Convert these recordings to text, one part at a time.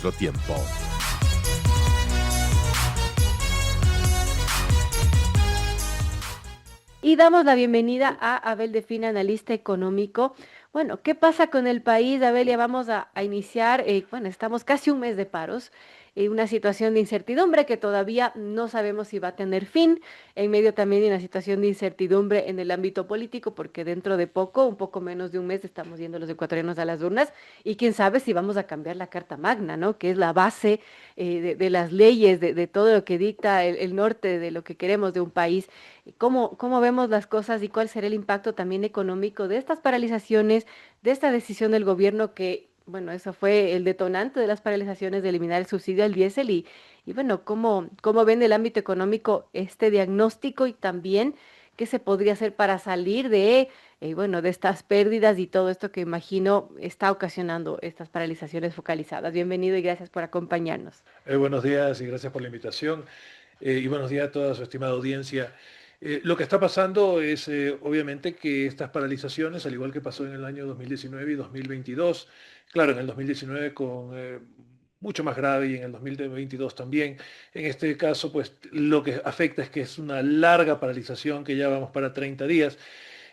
Nuestro tiempo. Y damos la bienvenida a Abel Defina, analista económico. Bueno, ¿qué pasa con el país, Abel? Ya vamos a iniciar, bueno, estamos casi un mes de paros, una situación de incertidumbre que todavía no sabemos si va a tener fin, en medio también de una situación de incertidumbre en el ámbito político, porque dentro de poco, un poco menos de un mes, estamos yendo los ecuatorianos a las urnas, y quién sabe si vamos a cambiar la Carta Magna, ¿no? Que es la base de las leyes, de todo lo que dicta el norte de lo que queremos de un país. ¿Cómo vemos las cosas y cuál será el impacto también económico de estas paralizaciones, de esta decisión del gobierno que, bueno, eso fue el detonante de las paralizaciones de eliminar el subsidio al diésel y bueno, cómo ven el ámbito económico este diagnóstico y también qué se podría hacer para salir de, bueno, de estas pérdidas y todo esto que imagino está ocasionando estas paralizaciones focalizadas? Bienvenido y gracias por acompañarnos. Buenos días y gracias por la invitación. Y buenos días a toda su estimada audiencia. Lo que está pasando es obviamente que estas paralizaciones, al igual que pasó en el año 2019 y 2022, claro, en el 2019 con mucho más grave y en el 2022 también, en este caso pues lo que afecta es que es una larga paralización que ya vamos para 30 días.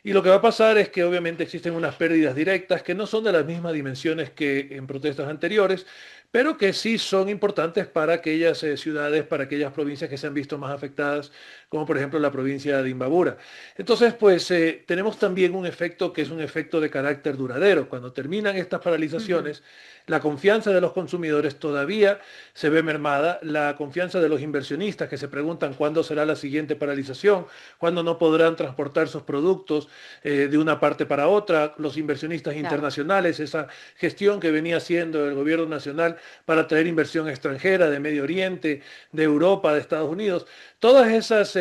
Y lo que va a pasar es que obviamente existen unas pérdidas directas que no son de las mismas dimensiones que en protestas anteriores, pero que sí son importantes para aquellas ciudades, para aquellas provincias que se han visto más afectadas, como por ejemplo la provincia de Imbabura. Entonces, pues tenemos también un efecto que es un efecto de carácter duradero. Cuando terminan estas Ujú. paralizaciones, la confianza de los consumidores todavía se ve mermada, la confianza de los inversionistas que se preguntan cuándo será la siguiente paralización, cuándo no podrán transportar sus productos de una parte para otra, los inversionistas Claro. internacionales, esa gestión que venía haciendo el gobierno nacional para traer inversión extranjera de Medio Oriente, de Europa, de Estados Unidos. Todas esas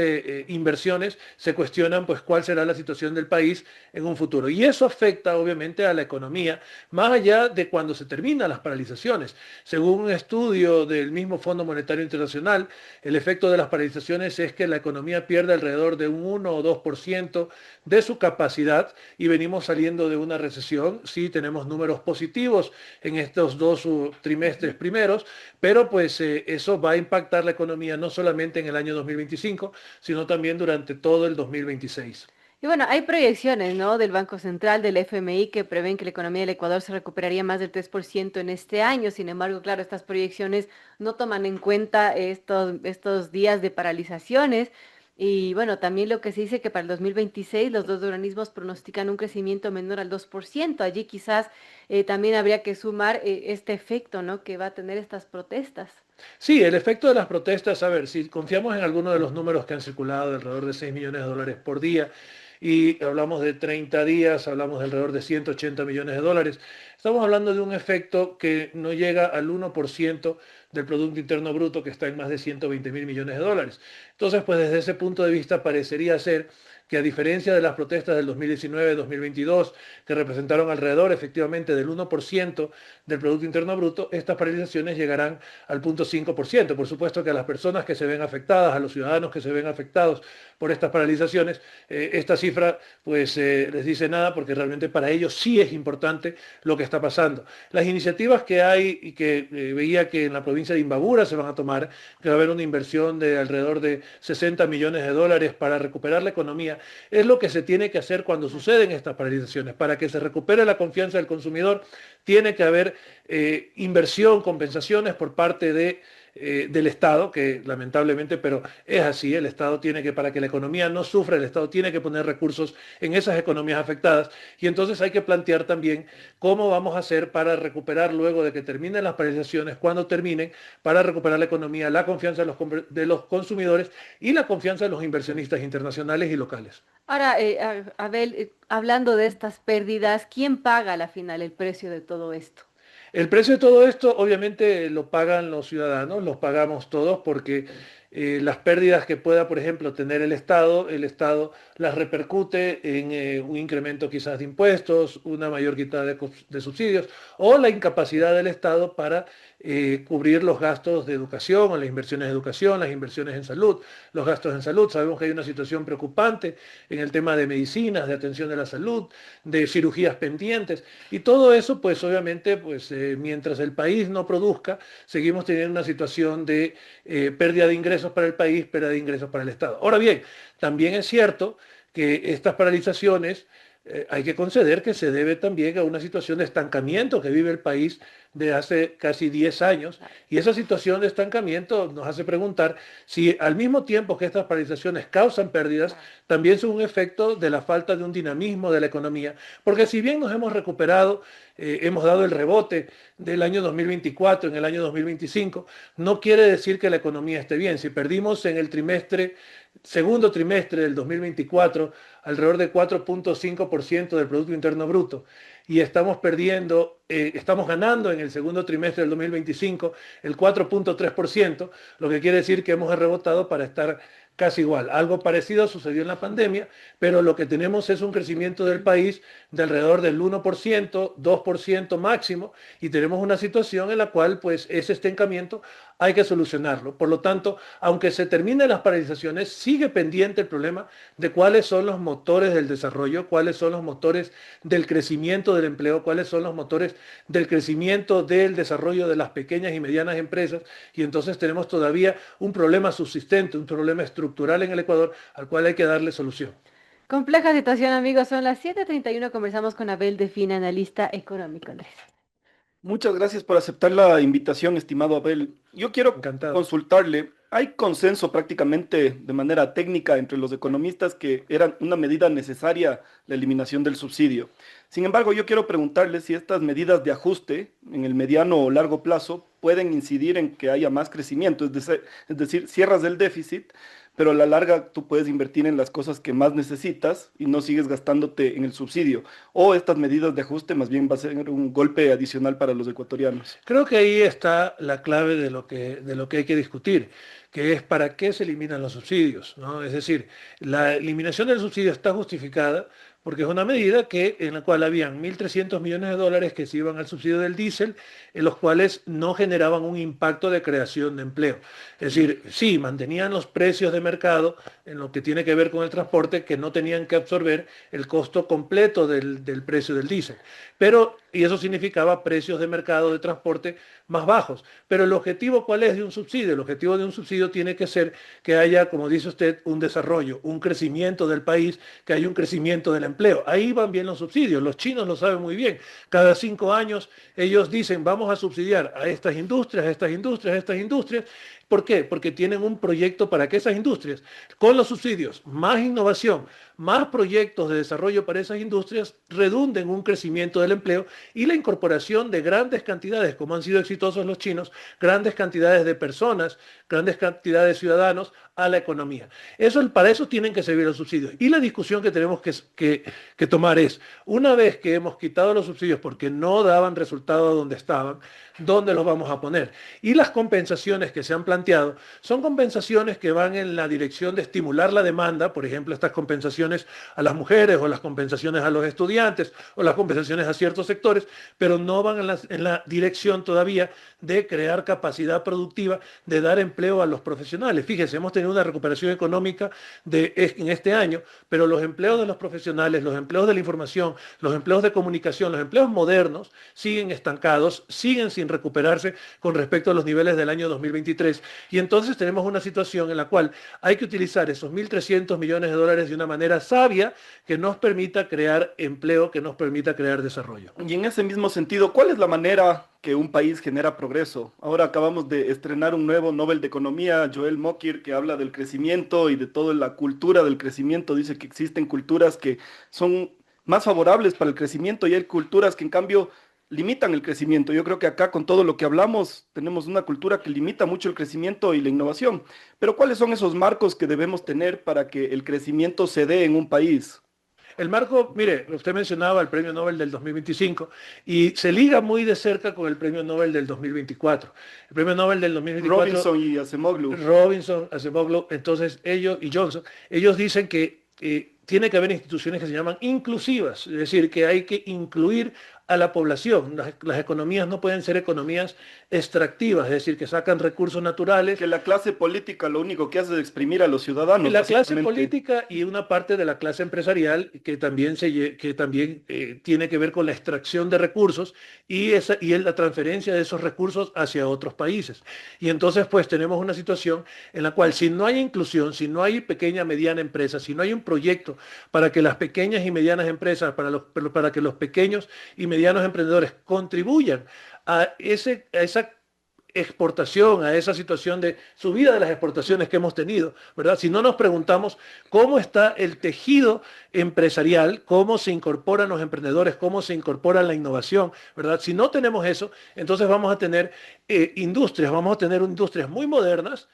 inversiones se cuestionan pues cuál será la situación del país en un futuro. Y eso afecta obviamente a la economía, más allá de cuando se terminan las paralizaciones. Según un estudio del mismo Fondo Monetario Internacional, el efecto de las paralizaciones es que la economía pierde alrededor de un 1 o 2% de su capacidad y venimos saliendo de una recesión. Sí, tenemos números positivos en estos dos trimestres Ujú. primeros, pero pues eso va a impactar la economía no solamente en el año 2025, sino también durante todo el 2026. Y bueno, hay proyecciones, ¿no? Del Banco Central, del FMI, que prevén que la economía del Ecuador se recuperaría más del 3% en este año. Sin embargo, claro, estas proyecciones no toman en cuenta estos días de paralizaciones. Y bueno, también lo que se dice que para el 2026 los dos organismos pronostican un crecimiento menor al 2%. Allí quizás también habría que sumar este efecto, ¿no? Que va a tener estas protestas. Sí, el efecto de las protestas, a ver, si confiamos en algunos de los números que han circulado de alrededor de 6 millones de dólares por día y hablamos de 30 días, hablamos de alrededor de 180 millones de dólares, estamos hablando de un efecto que no llega al 1% del Producto Interno Bruto, que está en más de 120 mil millones de dólares. Entonces, pues desde ese punto de vista parecería ser que a diferencia de las protestas del 2019-2022, que representaron alrededor efectivamente del 1% del Producto Interno Bruto, estas paralizaciones llegarán al 0,5%. Por supuesto que a las personas que se ven afectadas, a los ciudadanos que se ven afectados por estas paralizaciones, esta cifra pues les dice nada porque realmente para ellos sí es importante lo que está pasando. Las iniciativas que hay y que veía que en la provincia de Imbabura se van a tomar, que va a haber una inversión de alrededor de 60 millones de dólares para recuperar la economía, es lo que se tiene que hacer cuando suceden estas paralizaciones. Para que se recupere la confianza del consumidor, tiene que haber inversión, compensaciones por parte del Estado, que lamentablemente, pero es así, el Estado tiene que, para que la economía no sufra, el Estado tiene que poner recursos en esas economías afectadas y entonces hay que plantear también cómo vamos a hacer para recuperar luego de que terminen las paralizaciones, cuando terminen, para recuperar la economía, la confianza de los consumidores y la confianza de los inversionistas internacionales y locales. Ahora, Abel, hablando de estas pérdidas, ¿quién paga a la final el precio de todo esto? El precio de todo esto obviamente lo pagan los ciudadanos, los pagamos todos porque las pérdidas que pueda, por ejemplo, tener el Estado las repercute en un incremento quizás de impuestos, una mayor quitada de subsidios o la incapacidad del Estado para cubrir los gastos de educación o las inversiones de educación, las inversiones en salud, los gastos en salud. Sabemos que hay una situación preocupante en el tema de medicinas, de atención de la salud, de cirugías pendientes y todo eso, pues obviamente, pues mientras el país no produzca, seguimos teniendo una situación de pérdida de ingresos para el país, pérdida de ingresos para el Estado. Ahora bien, también es cierto que estas paralizaciones hay que conceder que se debe también a una situación de estancamiento que vive el país de hace casi 10 años. Y esa situación de estancamiento nos hace preguntar si al mismo tiempo que estas paralizaciones causan pérdidas, también son un efecto de la falta de un dinamismo de la economía. Porque si bien nos hemos recuperado, hemos dado el rebote del año 2024 en el año 2025, no quiere decir que la economía esté bien. Si perdimos en el segundo trimestre del 2024 alrededor de 4.5% del Producto Interno Bruto y estamos ganando en el segundo trimestre del 2025 el 4.3%, lo que quiere decir que hemos rebotado para estar casi igual. Algo parecido sucedió en la pandemia, pero lo que tenemos es un crecimiento del país de alrededor del 1%, 2% máximo, y tenemos una situación en la cual pues ese estancamiento hay que solucionarlo. Por lo tanto, aunque se terminen las paralizaciones, sigue pendiente el problema de cuáles son los motores del desarrollo, cuáles son los motores del crecimiento del empleo, cuáles son los motores del crecimiento del desarrollo de las pequeñas y medianas empresas. Y entonces tenemos todavía un problema subsistente, un problema estructural en el Ecuador al cual hay que darle solución. Compleja situación, amigos. Son las 7:31. Conversamos con Abel Defina, analista económico, Andrés. Muchas gracias por aceptar la invitación, estimado Abel. Yo quiero Encantado. consultarle, hay consenso prácticamente de manera técnica entre los economistas que era una medida necesaria la eliminación del subsidio. Sin embargo, yo quiero preguntarle si estas medidas de ajuste en el mediano o largo plazo pueden incidir en que haya más crecimiento, es decir, cierras el déficit, pero a la larga tú puedes invertir en las cosas que más necesitas y no sigues gastándote en el subsidio. O estas medidas de ajuste más bien va a ser un golpe adicional para los ecuatorianos. Creo que ahí está la clave de lo que hay que discutir, que es para qué se eliminan los subsidios, ¿no? Es decir, la eliminación del subsidio está justificada porque es una medida en la cual habían 1.300 millones de dólares que se iban al subsidio del diésel, en los cuales no generaban un impacto de creación de empleo. Es decir, sí, mantenían los precios de mercado en lo que tiene que ver con el transporte, que no tenían que absorber el costo completo del precio del diésel. Y eso significaba precios de mercado de transporte más bajos. Pero el objetivo, ¿cuál es de un subsidio? El objetivo de un subsidio tiene que ser que haya, como dice usted, un desarrollo, un crecimiento del país, que haya un crecimiento del empleo. Ahí van bien los subsidios. Los chinos lo saben muy bien. Cada 5 años ellos dicen, vamos a subsidiar a estas industrias, a estas industrias, a estas industrias. ¿Por qué? Porque tienen un proyecto para que esas industrias, con los subsidios, más innovación, más proyectos de desarrollo para esas industrias, redunden un crecimiento del empleo y la incorporación de grandes cantidades, como han sido exitosos los chinos, grandes cantidades de personas, grandes cantidades de ciudadanos a la economía. Para eso tienen que servir los subsidios. Y la discusión que tenemos que tomar es, una vez que hemos quitado los subsidios porque no daban resultado donde estaban, ¿dónde los vamos a poner? Y las compensaciones que se han planteado son compensaciones que van en la dirección de estimular la demanda, por ejemplo, estas compensaciones a las mujeres o las compensaciones a los estudiantes o las compensaciones a ciertos sectores, pero no van en la dirección todavía de crear capacidad productiva, de dar empleo a los profesionales. Fíjense, hemos tenido una recuperación económica en este año, pero los empleos de los profesionales, los empleos de la información, los empleos de comunicación, los empleos modernos siguen estancados, siguen sin recuperarse con respecto a los niveles del año 2023. Y entonces tenemos una situación en la cual hay que utilizar esos 1.300 millones de dólares de una manera sabia que nos permita crear empleo, que nos permita crear desarrollo. Y en ese mismo sentido, ¿cuál es la manera que un país genera progreso? Ahora acabamos de estrenar un nuevo Nobel de Economía, Joel Mokyr, que habla del crecimiento y de toda la cultura del crecimiento. Dice que existen culturas que son más favorables para el crecimiento y hay culturas que en cambio limitan el crecimiento. Yo creo que acá con todo lo que hablamos tenemos una cultura que limita mucho el crecimiento y la innovación. Pero ¿cuáles son esos marcos que debemos tener para que el crecimiento se dé en un país? El marco, mire, usted mencionaba el Premio Nobel del 2025 y se liga muy de cerca con el Premio Nobel del 2024. El Premio Nobel del 2024, Robinson y Acemoglu. Robinson, Acemoglu, entonces ellos y Johnson, ellos dicen que tiene que haber instituciones que se llaman inclusivas, es decir, que hay que incluir a la población. Las economías no pueden ser economías extractivas, es decir, que sacan recursos naturales. Que la clase política lo único que hace es exprimir a los ciudadanos, La clase básicamente. política y una parte de la clase empresarial que también, tiene que ver con la extracción de recursos y la transferencia de esos recursos hacia otros países. Y entonces pues tenemos una situación en la cual si no hay inclusión, si no hay pequeña, mediana empresa, si no hay un proyecto para que las pequeñas y medianas empresas, para que los pequeños y medianos emprendedores contribuyan a esa exportación, a esa situación de subida de las exportaciones que hemos tenido, ¿verdad? Si no nos preguntamos cómo está el tejido empresarial, cómo se incorporan los emprendedores, cómo se incorpora la innovación, ¿verdad? Si no tenemos eso, entonces vamos a tener vamos a tener industrias muy modernas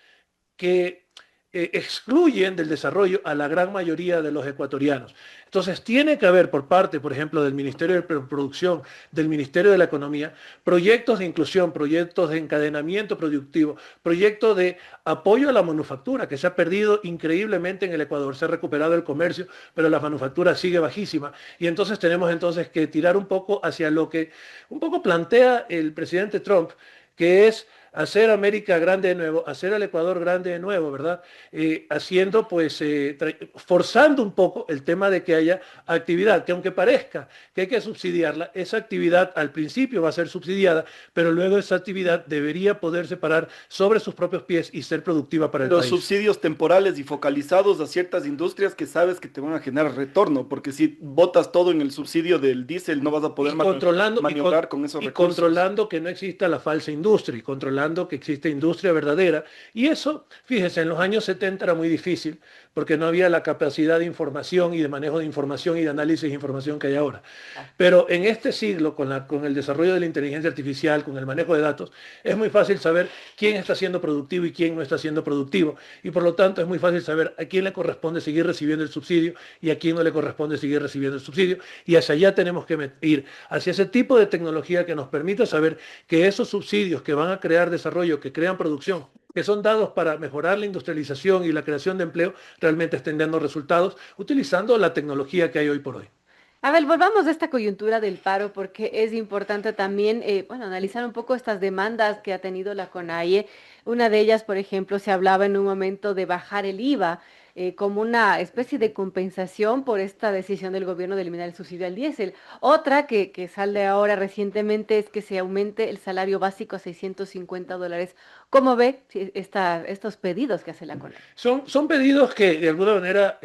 que excluyen del desarrollo a la gran mayoría de los ecuatorianos. Entonces, tiene que haber por parte, por ejemplo, del Ministerio de Producción, del Ministerio de la Economía, proyectos de inclusión, proyectos de encadenamiento productivo, proyectos de apoyo a la manufactura, que se ha perdido increíblemente en el Ecuador. Se ha recuperado el comercio, pero la manufactura sigue bajísima. Y entonces tenemos entonces que tirar un poco hacia lo que un poco plantea el presidente Trump, que es hacer América grande de nuevo, hacer al Ecuador grande de nuevo, ¿verdad? Haciendo, pues, forzando un poco el tema de que haya actividad, que aunque parezca que hay que subsidiarla, esa actividad al principio va a ser subsidiada, pero luego esa actividad debería poderse parar sobre sus propios pies y ser productiva para el Los país. subsidios temporales y focalizados a ciertas industrias que sabes que te van a generar retorno, porque si botas todo en el subsidio del diésel, no vas a poder maniobrar con esos y recursos. controlando que no exista la falsa industria, y controlando que existe industria verdadera. Y eso, fíjese, en los años 70 era muy difícil porque no había la capacidad de información y de manejo de información y de análisis de información que hay ahora. Pero en este siglo, con el desarrollo de la inteligencia artificial, con el manejo de datos, es muy fácil saber quién está siendo productivo y quién no está siendo productivo. Y por lo tanto es muy fácil saber a quién le corresponde seguir recibiendo el subsidio y a quién no le corresponde seguir recibiendo el subsidio. Y hacia allá tenemos que ir, hacia ese tipo de tecnología que nos permita saber que esos subsidios que van a crear desarrollo, que crean producción, que son dados para mejorar la industrialización y la creación de empleo, realmente estén dando resultados utilizando la tecnología que hay hoy por hoy. A ver, volvamos a esta coyuntura del paro porque es importante también, bueno, analizar un poco estas demandas que ha tenido la CONAIE. Una de ellas, por ejemplo, se hablaba en un momento de bajar el IVA como una especie de compensación por esta decisión del gobierno de eliminar el subsidio al diésel. Otra que sale ahora recientemente es que se aumente el salario básico a $650. ¿Cómo ve estos pedidos que hace la CONAIE? Son pedidos que de alguna manera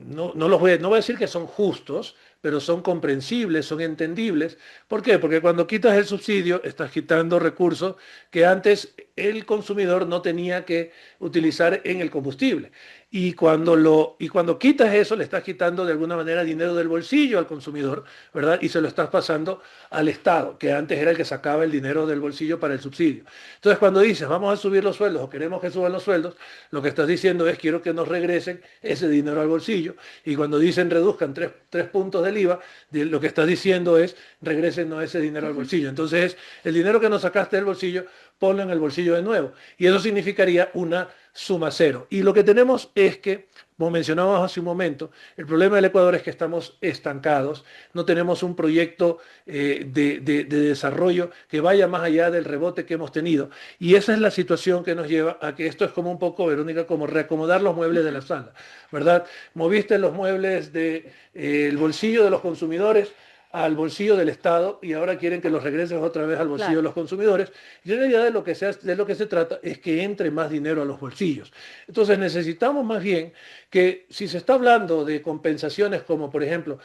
no voy a decir que son justos, pero son comprensibles, son entendibles. ¿Por qué? Porque cuando quitas el subsidio, estás quitando recursos que antes el consumidor no tenía que utilizar en el combustible. Y cuando quitas eso, le estás quitando de alguna manera dinero del bolsillo al consumidor, ¿verdad? Y se lo estás pasando al Estado, que antes era el que sacaba el dinero del bolsillo para el subsidio. Entonces, cuando dices, vamos a subir los sueldos o queremos que suban los sueldos, lo que estás diciendo es, quiero que nos regresen ese dinero al bolsillo. Y cuando dicen reduzcan tres puntos del IVA, lo que estás diciendo es, regresennos ese dinero al bolsillo. Entonces, el dinero que nos sacaste del bolsillo, ponlo en el bolsillo de nuevo. Y eso significaría una suma cero. Y lo que tenemos es que, como mencionábamos hace un momento, el problema del Ecuador es que estamos estancados, no tenemos un proyecto de desarrollo que vaya más allá del rebote que hemos tenido. Y esa es la situación que nos lleva a que esto es como un poco, Verónica, como reacomodar los muebles de la sala, ¿verdad? Moviste los muebles del bolsillo de los consumidores al bolsillo del Estado y ahora quieren que los regreses otra vez al bolsillo de Claro. los consumidores. Y en realidad de lo que se trata es que entre más dinero a los bolsillos. Entonces necesitamos más bien que si se está hablando de compensaciones como por ejemplo,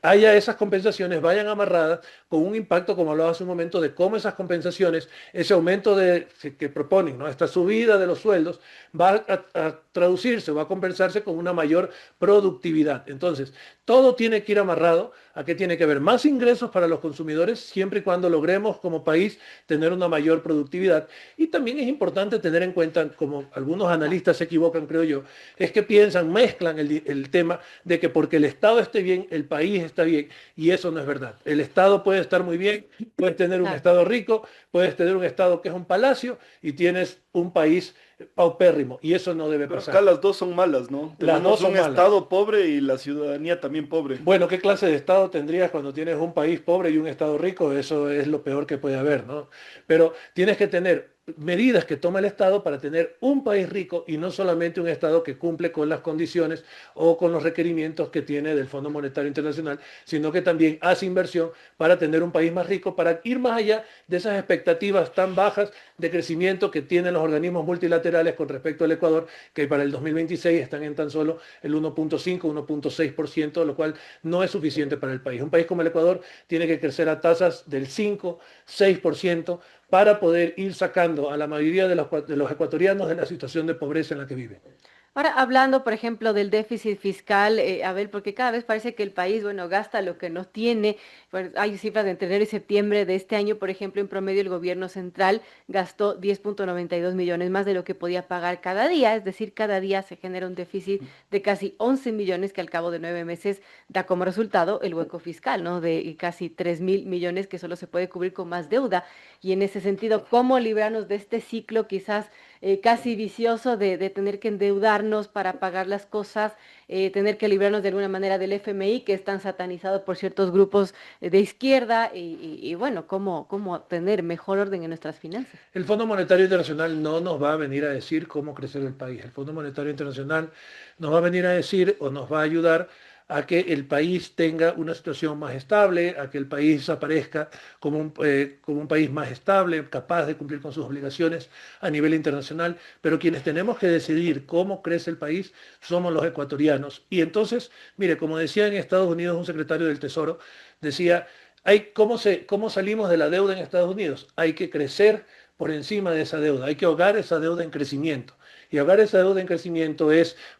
haya esas compensaciones vayan amarradas con un impacto, como hablaba hace un momento, de cómo esas compensaciones, ese aumento que proponen, ¿no? Esta subida de los sueldos va a traducirse, va a compensarse con una mayor productividad. Entonces, todo tiene que ir amarrado ¿A qué tiene que ver? Más ingresos para los consumidores siempre y cuando logremos como país tener una mayor productividad. Y también es importante tener en cuenta, como algunos analistas se equivocan, creo yo, es que piensan, mezclan el tema de que porque el Estado esté bien, el país está bien. Y eso no es verdad. El Estado puede estar muy bien, puedes tener un Claro. Estado rico, puedes tener un Estado que es un palacio y tienes un país paupérrimo. Y eso no debe Pero acá pasar. las dos son malas, ¿no? Las dos Tenemos son un malas. Estado pobre y la ciudadanía también pobre. Bueno, ¿qué clase de Estado tendrías cuando tienes un país pobre y un Estado rico? Eso es lo peor que puede haber, ¿no? Pero tienes que tener medidas que toma el Estado para tener un país rico y no solamente un Estado que cumple con las condiciones o con los requerimientos que tiene del Fondo Monetario Internacional, sino que también hace inversión para tener un país más rico, para ir más allá de esas expectativas tan bajas de crecimiento que tienen los organismos multilaterales con respecto al Ecuador, que para el 2026 están en tan solo el 1.5, 1.6%, lo cual no es suficiente para el país. Un país como el Ecuador tiene que crecer a tasas del 5, 6% para poder ir sacando a la mayoría de los ecuatorianos de la situación de pobreza en la que viven. Ahora, hablando, por ejemplo, del déficit fiscal, Abel, porque cada vez parece que el país, bueno, gasta lo que no tiene. Pues, hay cifras de entre enero y septiembre de este año, por ejemplo, en promedio el gobierno central gastó 10.92 millones más de lo que podía pagar cada día, es decir, cada día se genera un déficit de casi 11 millones que al cabo de 9 meses da como resultado el hueco fiscal, ¿no? De casi 3.000 millones que solo se puede cubrir con más deuda. Y en ese sentido, ¿cómo librarnos de este ciclo quizás casi vicioso de tener que endeudarnos para pagar las cosas, tener que librarnos de alguna manera del FMI, que es tan satanizado por ciertos grupos de izquierda, y bueno, cómo tener mejor orden en nuestras finanzas? El Fondo Monetario Internacional no nos va a venir a decir cómo crecer el país. El Fondo Monetario Internacional nos va a venir a decir o nos va a ayudar a que el país tenga una situación más estable, a que el país aparezca como un país más estable, capaz de cumplir con sus obligaciones a nivel internacional. Pero quienes tenemos que decidir cómo crece el país somos los ecuatorianos. Y entonces, mire, como decía en Estados Unidos un secretario del Tesoro, decía, ¿cómo salimos de la deuda en Estados Unidos? Hay que crecer por encima de esa deuda, hay que ahogar esa deuda en crecimiento. Y ahogar esa deuda en crecimiento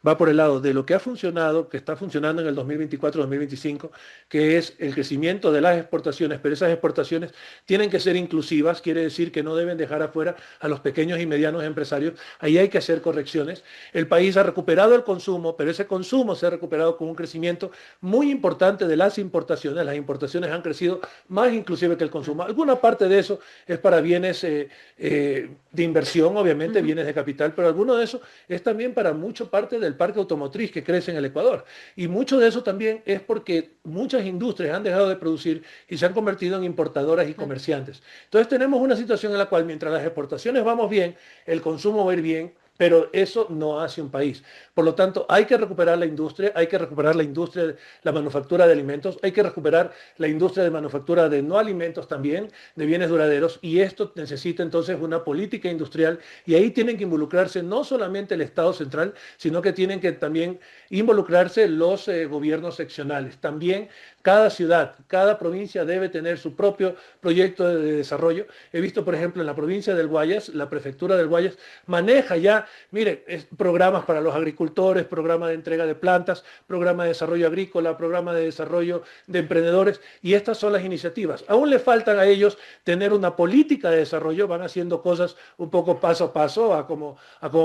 va por el lado de lo que ha funcionado, que está funcionando en el 2024-2025, que es el crecimiento de las exportaciones, pero esas exportaciones tienen que ser inclusivas, quiere decir que no deben dejar afuera a los pequeños y medianos empresarios, ahí hay que hacer correcciones. El país ha recuperado el consumo, pero ese consumo se ha recuperado con un crecimiento muy importante de las importaciones han crecido más inclusive que el consumo. Alguna parte de eso es para bienes de inversión, obviamente, Ujú. bienes de capital, pero alguno de eso es también para mucha parte del parque automotriz que crece en el Ecuador. Y mucho de eso también es porque muchas industrias han dejado de producir y se han convertido en importadoras y Claro. comerciantes. Entonces tenemos una situación en la cual mientras las exportaciones vamos bien, el consumo va a ir bien, pero eso no hace un país. Por lo tanto, hay que recuperar la industria, hay que recuperar la industria, la manufactura de alimentos, hay que recuperar la industria de manufactura de no alimentos también, de bienes duraderos, y esto necesita entonces una política industrial, y ahí tienen que involucrarse no solamente el Estado central, sino que tienen que también involucrarse los gobiernos seccionales. También cada ciudad, cada provincia debe tener su propio proyecto de desarrollo. He visto, por ejemplo, en la provincia del Guayas, la prefectura del Guayas maneja ya, mire, programas para los agricultores, programa de entrega de plantas, programa de desarrollo agrícola, programa de desarrollo de emprendedores, y estas son las iniciativas. Aún le faltan a ellos tener una política de desarrollo, van haciendo cosas un poco paso a paso, a cómo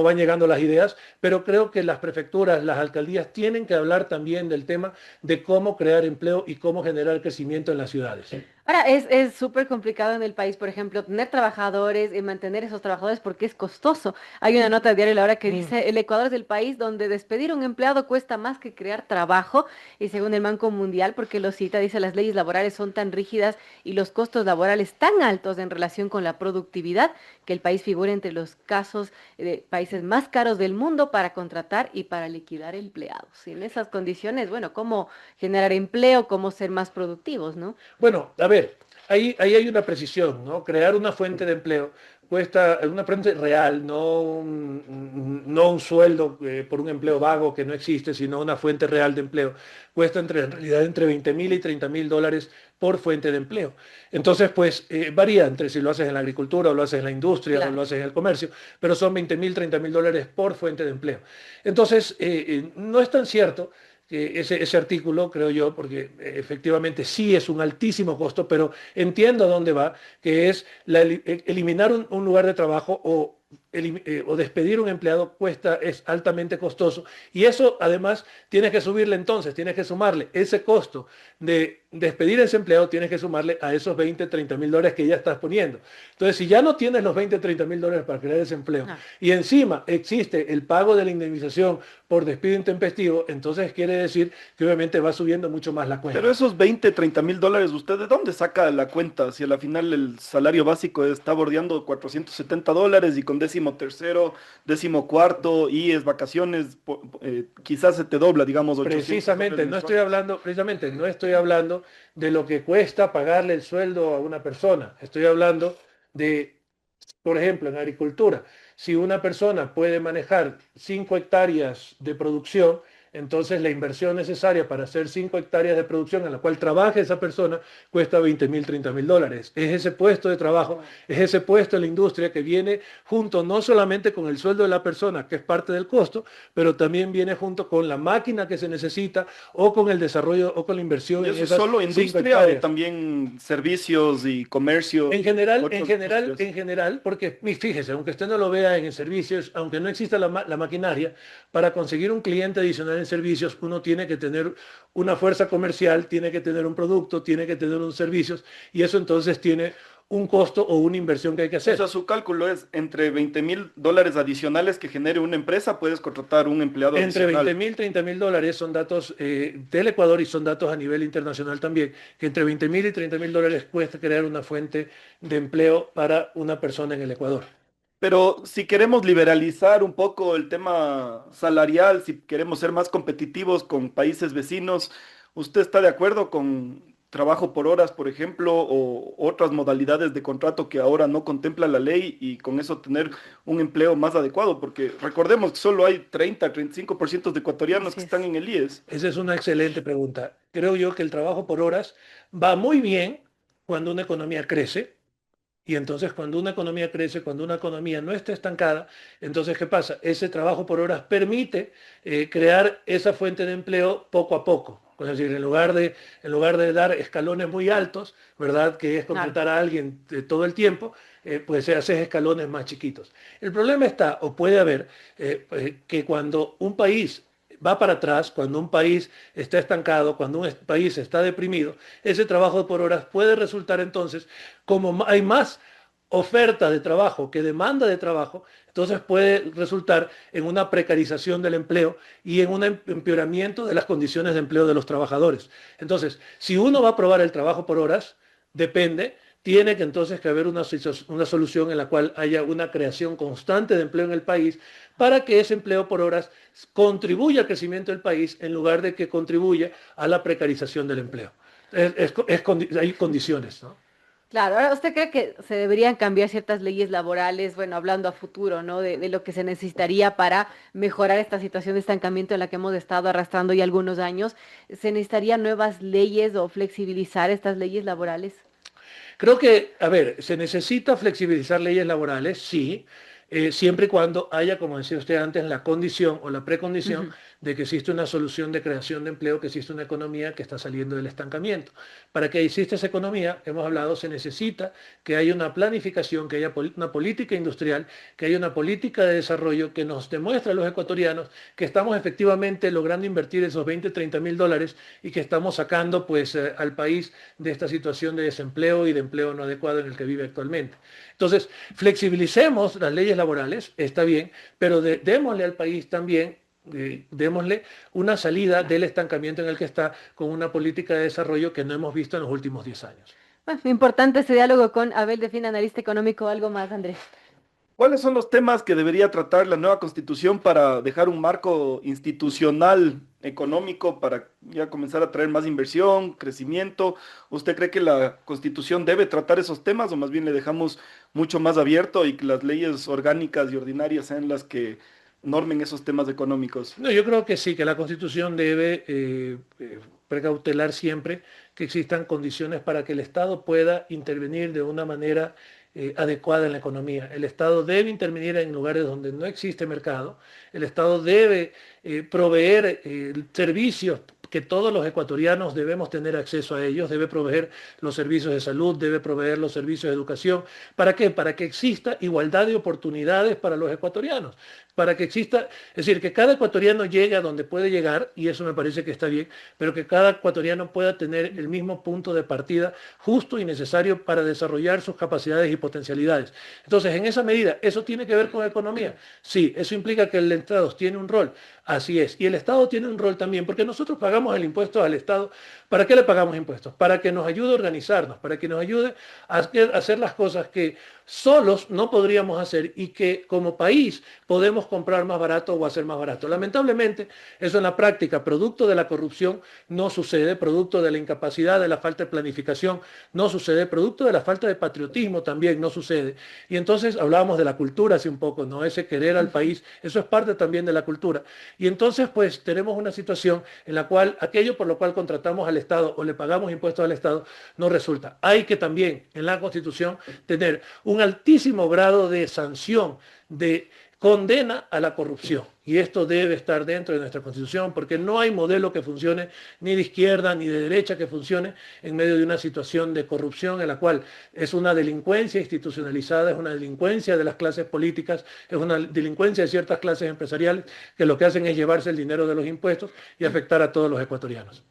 van llegando las ideas, pero creo que las prefecturas, las alcaldías tienen que hablar también del tema de cómo crear empleo y cómo generar crecimiento en las ciudades. Ahora, es súper complicado en el país, por ejemplo, tener trabajadores y mantener esos trabajadores porque es costoso. Hay una nota de diario La Hora que Mm. dice, el Ecuador es el país donde despedir a un empleado cuesta más que crear trabajo, y según el Banco Mundial, porque lo cita, dice, las leyes laborales son tan rígidas y los costos laborales tan altos en relación con la productividad, que el país figura entre los casos de países más caros del mundo para contratar y para liquidar empleados. Y en esas condiciones, bueno, ¿cómo generar empleo, cómo ser más productivos, ¿no? Bueno, a ver, ahí hay una precisión, ¿no? Crear una fuente de empleo cuesta una fuente real, no un sueldo por un empleo vago que no existe, sino una fuente real de empleo. Cuesta en realidad entre 20.000 y 30.000 dólares por fuente de empleo. Entonces, pues varía entre si lo haces en la agricultura o lo haces en la industria o Claro. lo haces en el comercio, pero son 20.000, 30.000 dólares por fuente de empleo. Entonces, no es tan cierto ese artículo, creo yo, porque efectivamente sí es un altísimo costo, pero entiendo a dónde va, que es eliminar un lugar de trabajo o despedir un empleado es altamente costoso. Y eso además tienes que subirle entonces, tienes que sumarle ese costo de despedir a ese empleado, tienes que sumarle a esos 20, 30 mil dólares que ya estás poniendo. Entonces, si ya no tienes los 20, 30 mil dólares para crear ese empleo Ah, y encima existe el pago de la indemnización por despido intempestivo, entonces quiere decir que obviamente va subiendo mucho más la Pero cuenta. esos 20, 30 mil dólares, ¿usted de dónde saca la cuenta? Si a la final el salario básico está bordeando $470 y con décimo tercero, décimo cuarto y es vacaciones, quizás se te dobla, digamos, $800 Precisamente, mensuales. no estoy hablando de lo que cuesta pagarle el sueldo a una persona. Estoy hablando de, por ejemplo, en agricultura. Si una persona puede manejar 5 hectáreas de producción, entonces la inversión necesaria para hacer 5 hectáreas de producción en la cual trabaje esa persona cuesta 20 mil, 30 mil dólares. Es ese puesto de trabajo, es ese puesto en la industria que viene junto no solamente con el sueldo de la persona, que es parte del costo, pero también viene junto con la máquina que se necesita o con el desarrollo o con la inversión ¿Y en eso es esas solo 5 industria o hectáreas. también servicios y comercio, otras industrias? En general, porque fíjese, aunque usted no lo vea en servicios, aunque no exista la maquinaria, para conseguir un cliente adicional en servicios, uno tiene que tener una fuerza comercial, tiene que tener un producto, tiene que tener unos servicios, y eso entonces tiene un costo o una inversión que hay que O sea, hacer. su cálculo es entre $20,000 adicionales que genere una empresa, puedes contratar un empleado Entre adicional. 20 mil, 30 mil dólares son datos del Ecuador y son datos a nivel internacional también, que entre 20 mil y 30 mil dólares cuesta crear una fuente de empleo para una persona en el Ecuador. Pero si queremos liberalizar un poco el tema salarial, si queremos ser más competitivos con países vecinos, ¿usted está de acuerdo con trabajo por horas, por ejemplo, o otras modalidades de contrato que ahora no contempla la ley y con eso tener un empleo más adecuado? Porque recordemos que solo hay 30, 35% de ecuatorianos así que están es. en el IES. Esa es una excelente pregunta. Creo yo que el trabajo por horas va muy bien cuando una economía crece. Y entonces cuando una economía crece, cuando una economía no está estancada, entonces ¿qué pasa? Ese trabajo por horas permite crear esa fuente de empleo poco a poco. Es decir, en lugar de dar escalones muy altos, ¿verdad? Que es Claro. contratar a alguien todo el tiempo, pues se hace escalones más chiquitos. El problema está, o puede haber, que cuando un país va para atrás, cuando un país está estancado, cuando un país está deprimido, ese trabajo por horas puede resultar entonces, como hay más oferta de trabajo que demanda de trabajo, entonces puede resultar en una precarización del empleo y en un empeoramiento de las condiciones de empleo de los trabajadores. Entonces, si uno va a probar el trabajo por horas, depende, tiene que entonces que haber una solución en la cual haya una creación constante de empleo en el país para que ese empleo por horas contribuya al crecimiento del país en lugar de que contribuya a la precarización del empleo. Hay condiciones, ¿no? Claro, ahora, ¿usted cree que se deberían cambiar ciertas leyes laborales, bueno, hablando a futuro, ¿no? De lo que se necesitaría para mejorar esta situación de estancamiento en la que hemos estado arrastrando ya algunos años? ¿Se necesitarían nuevas leyes o flexibilizar estas leyes laborales? Creo que, a ver, se necesita flexibilizar leyes laborales, sí, siempre y cuando haya, como decía usted antes, la condición o la precondición Ujú. de que existe una solución de creación de empleo, que existe una economía que está saliendo del estancamiento. Para que exista esa economía, hemos hablado, se necesita que haya una planificación, que haya una política industrial, que haya una política de desarrollo que nos demuestre a los ecuatorianos que estamos efectivamente logrando invertir esos 20, 30 mil dólares y que estamos sacando pues al país de esta situación de desempleo y de empleo no adecuado en el que vive actualmente. Entonces, flexibilicemos las leyes laborales, está bien, pero démosle al país también, démosle una salida Claro. del estancamiento en el que está con una política de desarrollo que no hemos visto en los últimos 10 años. Bueno, importante este diálogo con Abel Defina, analista económico. ¿Algo más, Andrés? ¿Cuáles son los temas que debería tratar la nueva constitución para dejar un marco institucional económico para ya comenzar a traer más inversión, crecimiento? ¿Usted cree que la constitución debe tratar esos temas o más bien le dejamos mucho más abierto y que las leyes orgánicas y ordinarias sean las que normen esos temas económicos? No, yo creo que sí, que la Constitución debe precautelar siempre que existan condiciones para que el Estado pueda intervenir de una manera adecuada en la economía. El Estado debe intervenir en lugares donde no existe mercado. El Estado debe proveer servicios que todos los ecuatorianos debemos tener acceso a ellos, debe proveer los servicios de salud, debe proveer los servicios de educación. ¿Para qué? Para que exista igualdad de oportunidades para los ecuatorianos, para que exista, es decir, que cada ecuatoriano llegue a donde puede llegar, y eso me parece que está bien, pero que cada ecuatoriano pueda tener el mismo punto de partida justo y necesario para desarrollar sus capacidades y potencialidades. Entonces, en esa medida, ¿eso tiene que ver con economía? Sí, eso implica que el Estado tiene un rol. Así es. Y el Estado tiene un rol también, porque nosotros pagamos el impuesto al Estado. ¿Para qué le pagamos impuestos? Para que nos ayude a organizarnos, para que nos ayude a hacer las cosas que solos no podríamos hacer y que como país podemos comprar más barato o hacer más barato. Lamentablemente, eso en la práctica, producto de la corrupción, no sucede, producto de la incapacidad, de la falta de planificación, no sucede, producto de la falta de patriotismo también no sucede. Y entonces hablábamos de la cultura hace un poco, ¿no? Ese querer al país, eso es parte también de la cultura. Y entonces, pues, tenemos una situación en la cual aquello por lo cual contratamos al Estado o le pagamos impuestos al Estado no resulta. Hay que también en la Constitución tener un altísimo grado de sanción, de condena a la corrupción. Y esto debe estar dentro de nuestra Constitución porque no hay modelo que funcione ni de izquierda ni de derecha que funcione en medio de una situación de corrupción en la cual es una delincuencia institucionalizada, es una delincuencia de las clases políticas, es una delincuencia de ciertas clases empresariales que lo que hacen es llevarse el dinero de los impuestos y afectar a todos los ecuatorianos.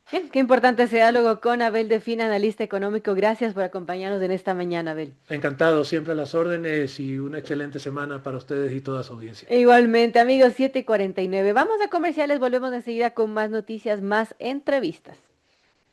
Bien, qué importante ese diálogo con Abel Defina, analista económico. Gracias por acompañarnos en esta mañana, Abel. Encantado, siempre a las órdenes y una excelente semana para ustedes y toda su audiencia. Igualmente, amigos, 7:49. Vamos a comerciales, volvemos enseguida con más noticias, más entrevistas.